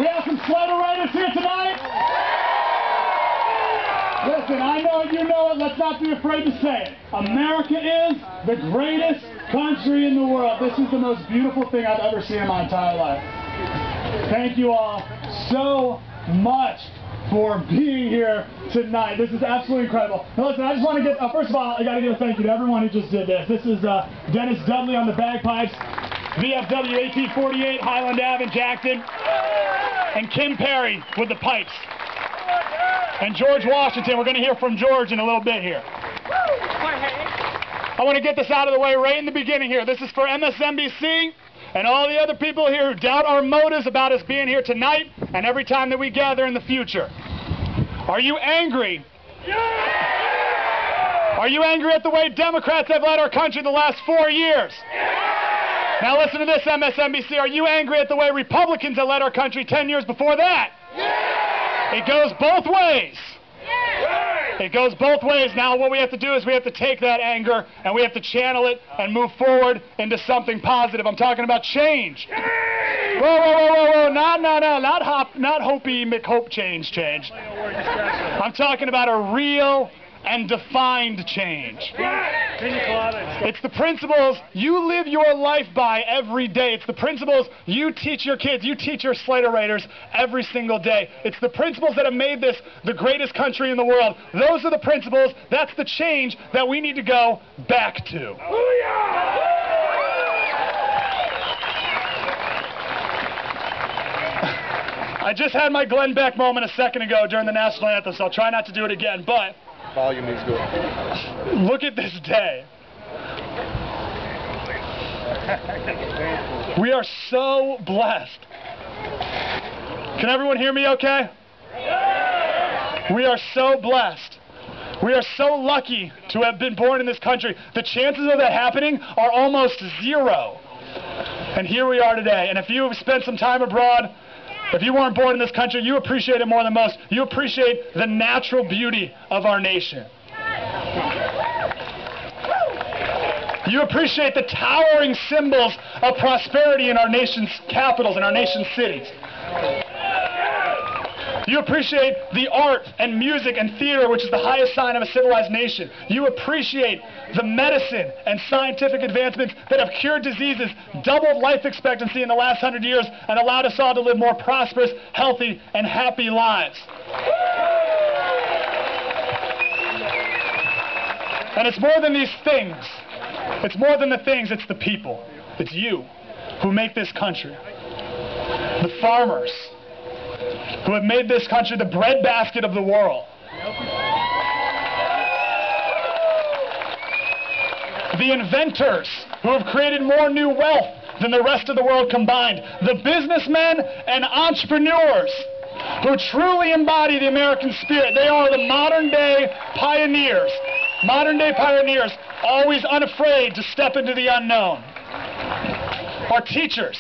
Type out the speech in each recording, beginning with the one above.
We have some Slater Raiders here tonight. Listen, I know it, you know it. Let's not be afraid to say it. America is the greatest country in the world. This is the most beautiful thing I've ever seen in my entire life. Thank you all so much for being here tonight. This is absolutely incredible. Now listen, I just want to get, first of all, I got to give a thank you to everyone who just did this. This is Dennis Dudley on the bagpipes, VFW 1848, Highland Ave in Jackson, and Kim Perry with the pipes. And George Washington, we're going to hear from George in a little bit here. I want to get this out of the way right in the beginning here. This is for MSNBC and all the other people here who doubt our motives about us being here tonight and every time that we gather in the future. Are you angry? Are you angry at the way Democrats have led our country the last 4 years? Now listen to this, MSNBC. Are you angry at the way Republicans have led our country 10 years before that? It goes both ways. It goes both ways. Now what we have to do is we have to take that anger and we have to channel it and move forward into something positive. I'm talking about change. Whoa, whoa, whoa, whoa, whoa. Not Hopi McHope change. I'm talking about a real and defined change. It's the principles you live your life by every day. It's the principles you teach your kids, you teach your Slater Raiders every single day. It's the principles that have made this the greatest country in the world. Those are the principles, that's the change that we need to go back to. I just had my Glenn Beck moment a second ago during the national anthem, so I'll try not to do it again, but volume needs to go. Look at this day. We are so blessed. Can everyone hear me okay? We are so blessed. We are so lucky to have been born in this country. The chances of that happening are almost zero. And here we are today. And if you have spent some time abroad, if you weren't born in this country, you appreciate it more than most. You appreciate the natural beauty of our nation. You appreciate the towering symbols of prosperity in our nation's capitals and our nation's cities. You appreciate the art and music and theater, which is the highest sign of a civilized nation. You appreciate the medicine and scientific advancements that have cured diseases, doubled life expectancy in the last 100 years, and allowed us all to live more prosperous, healthy, and happy lives. And it's more than these things. It's more than the things, it's the people. It's you who make this country. The farmers who have made this country the breadbasket of the world. The inventors who have created more new wealth than the rest of the world combined. The businessmen and entrepreneurs who truly embody the American spirit. They are the modern day pioneers. Modern day pioneers, always unafraid to step into the unknown. Our teachers,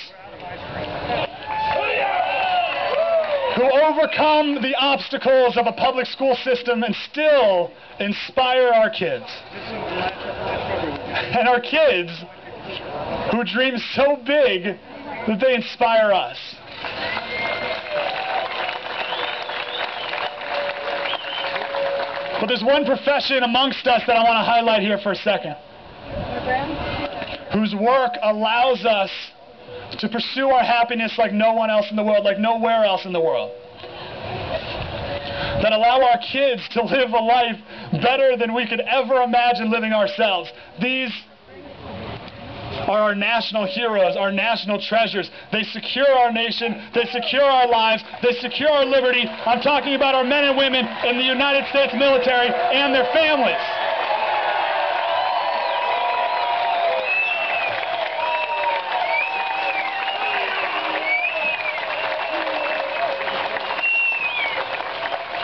who overcome the obstacles of a public school system and still inspire our kids. And our kids who dream so big that they inspire us. But there's one profession amongst us that I want to highlight here for a second, whose work allows us to pursue our happiness like no one else in the world, like nowhere else in the world. That allow our kids to live a life better than we could ever imagine living ourselves. These are our national heroes, our national treasures. They secure our nation, they secure our lives, they secure our liberty. I'm talking about our men and women in the United States military and their families.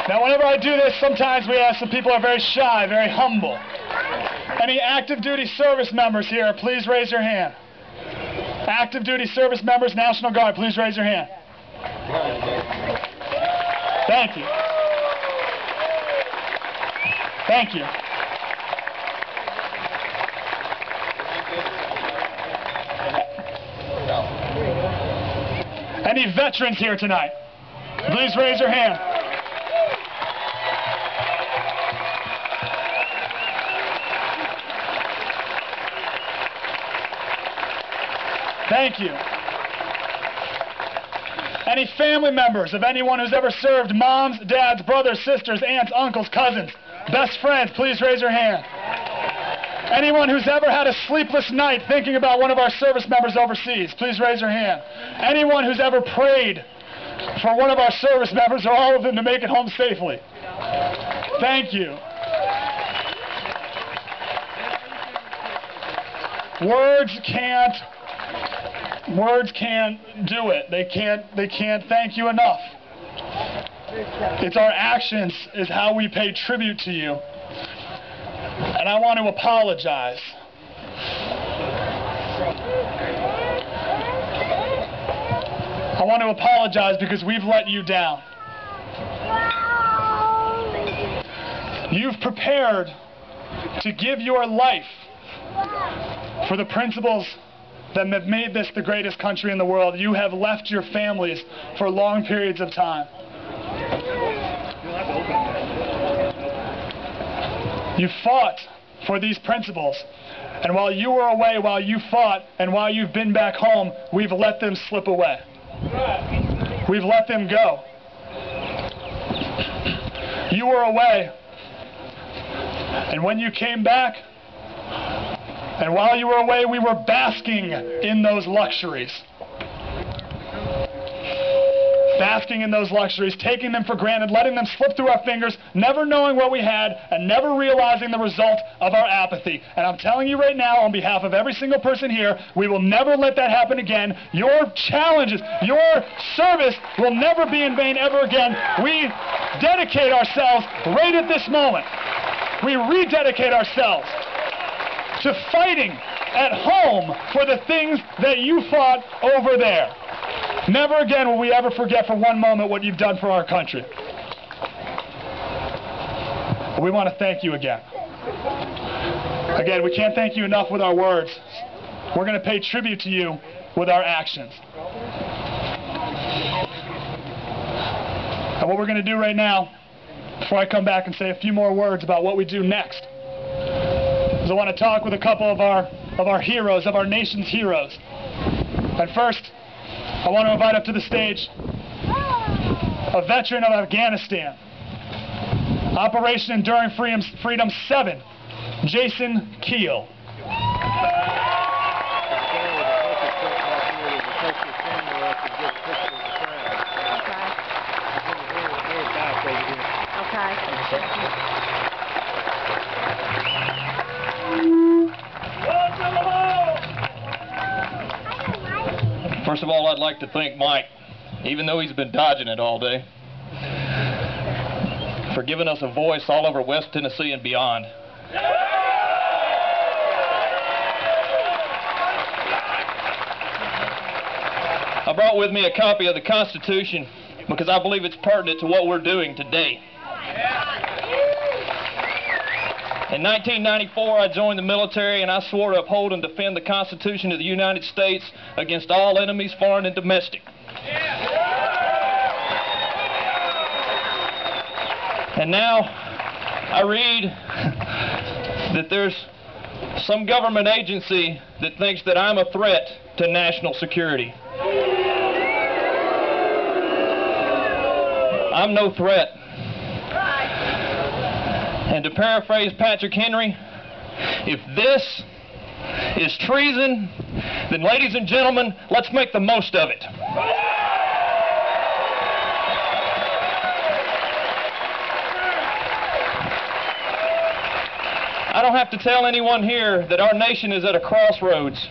Now, whenever I do this, sometimes we have some people who are very shy, very humble. Any active duty service members here, please raise your hand. Active duty service members, National Guard, please raise your hand. Thank you. Thank you. Any veterans here tonight? Please raise your hand. Thank you. Any family members of anyone who's ever served, moms, dads, brothers, sisters, aunts, uncles, cousins, best friends, please raise your hand. Anyone who's ever had a sleepless night thinking about one of our service members overseas, please raise your hand. Anyone who's ever prayed for one of our service members or all of them to make it home safely. Thank you. Words can't do it. They can't thank you enough. It's our actions is how we pay tribute to you. And I want to apologize. I want to apologize because we've let you down. You've prepared to give your life for the principles that have made this the greatest country in the world. You have left your families for long periods of time. You fought for these principles. And while you were away, while you fought, and while you've been back home, we've let them slip away. We've let them go. You were away. And when you came back, and while you were away, we were basking in those luxuries. Basking in those luxuries, taking them for granted, letting them slip through our fingers, never knowing what we had, and never realizing the result of our apathy. And I'm telling you right now, on behalf of every single person here, we will never let that happen again. Your challenges, your service will never be in vain ever again. We dedicate ourselves right at this moment. We rededicate ourselves to fighting at home for the things that you fought over there. Never again will we ever forget for one moment what you've done for our country. We want to thank you again. Again, we can't thank you enough with our words. We're going to pay tribute to you with our actions. And what we're going to do right now, before I come back and say a few more words about what we do next, is I want to talk with a couple of our heroes, of our nation's heroes. And first, I want to invite up to the stage a veteran of Afghanistan, Operation Enduring Freedom 7, Jason Keel. First of all, I'd like to thank Mike, even though he's been dodging it all day, for giving us a voice all over West Tennessee and beyond. I brought with me a copy of the Constitution because I believe it's pertinent to what we're doing today. In 1994, I joined the military and I swore to uphold and defend the Constitution of the United States against all enemies, foreign and domestic. And now I read that there's some government agency that thinks that I'm a threat to national security. I'm no threat. And to paraphrase Patrick Henry, if this is treason, then ladies and gentlemen, let's make the most of it. I don't have to tell anyone here that our nation is at a crossroads.